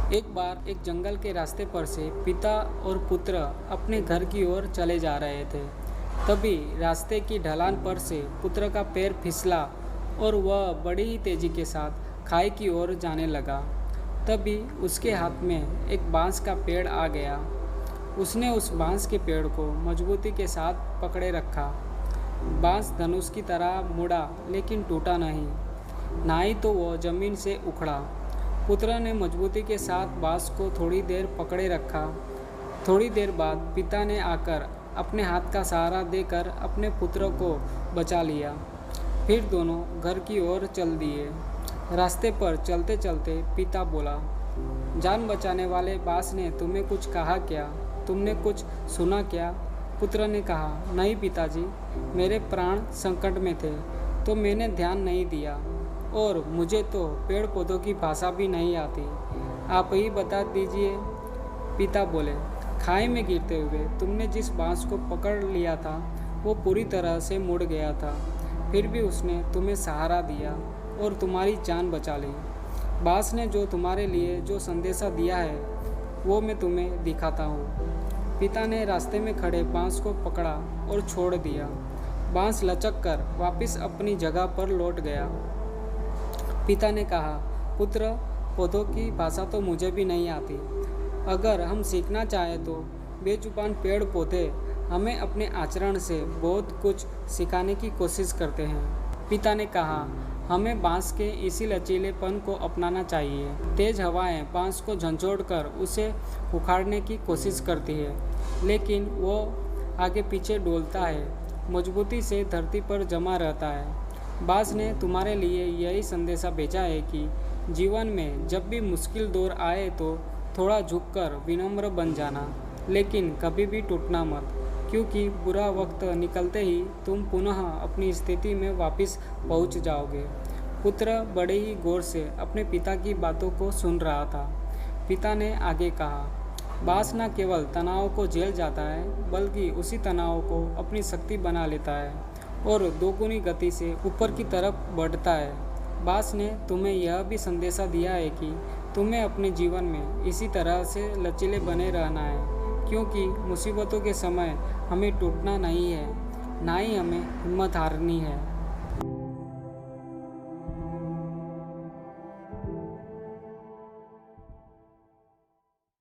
एक बार एक जंगल के रास्ते पर से पिता और पुत्र अपने घर की ओर चले जा रहे थे। तभी रास्ते की ढलान पर से पुत्र का पैर फिसला और वह बड़ी ही तेजी के साथ खाई की ओर जाने लगा। तभी उसके हाथ में एक बांस का पेड़ आ गया। उसने उस बांस के पेड़ को मजबूती के साथ पकड़े रखा। बांस धनुष की तरह मुड़ा लेकिन टूटा नहीं, ना ही तो वह जमीन से उखड़ा। पुत्र ने मजबूती के साथ बांस को थोड़ी देर पकड़े रखा। थोड़ी देर बाद पिता ने आकर अपने हाथ का सहारा देकर अपने पुत्र को बचा लिया। फिर दोनों घर की ओर चल दिए। रास्ते पर चलते चलते पिता बोला, जान बचाने वाले बांस ने तुम्हें कुछ कहा क्या? तुमने कुछ सुना क्या? पुत्र ने कहा, नहीं पिताजी, मेरे प्राण संकट में थे तो मैंने ध्यान नहीं दिया, और मुझे तो पेड़ पौधों की भाषा भी नहीं आती। आप ही बता दीजिए। पिता बोले, खाई में गिरते हुए तुमने जिस बांस को पकड़ लिया था वो पूरी तरह से मुड़ गया था। फिर भी उसने तुम्हें सहारा दिया और तुम्हारी जान बचा ली। बांस ने जो तुम्हारे लिए जो संदेशा दिया है वो मैं तुम्हें दिखाता हूँ। पिता ने रास्ते में खड़े बांस को पकड़ा और छोड़ दिया। बांस लचक कर वापस अपनी जगह पर लौट गया। पिता ने कहा, पुत्र, पौधों की भाषा तो मुझे भी नहीं आती। अगर हम सीखना चाहें तो बेजुबान पेड़ पौधे हमें अपने आचरण से बहुत कुछ सिखाने की कोशिश करते हैं। पिता ने कहा, हमें बांस के इसी लचीलेपन को अपनाना चाहिए। तेज हवाएं बांस को झंझोड़कर उसे उखाड़ने की कोशिश करती है, लेकिन वो आगे पीछे डोलता है, मजबूती से धरती पर जमा रहता है। बांस ने तुम्हारे लिए यही संदेशा भेजा है कि जीवन में जब भी मुश्किल दौर आए तो थोड़ा झुककर विनम्र बन जाना, लेकिन कभी भी टूटना मत, क्योंकि बुरा वक्त निकलते ही तुम पुनः अपनी स्थिति में वापस पहुंच जाओगे। पुत्र बड़े ही गौर से अपने पिता की बातों को सुन रहा था। पिता ने आगे कहा, बांस न केवल तनाव को झेल जाता है, बल्कि उसी तनाव को अपनी शक्ति बना लेता है और दोगुनी गति से ऊपर की तरफ बढ़ता है। बांस ने तुम्हें यह भी संदेशा दिया है कि तुम्हें अपने जीवन में इसी तरह से लचीले बने रहना है, क्योंकि मुसीबतों के समय हमें टूटना नहीं है, ना ही हमें हिम्मत हारनी है।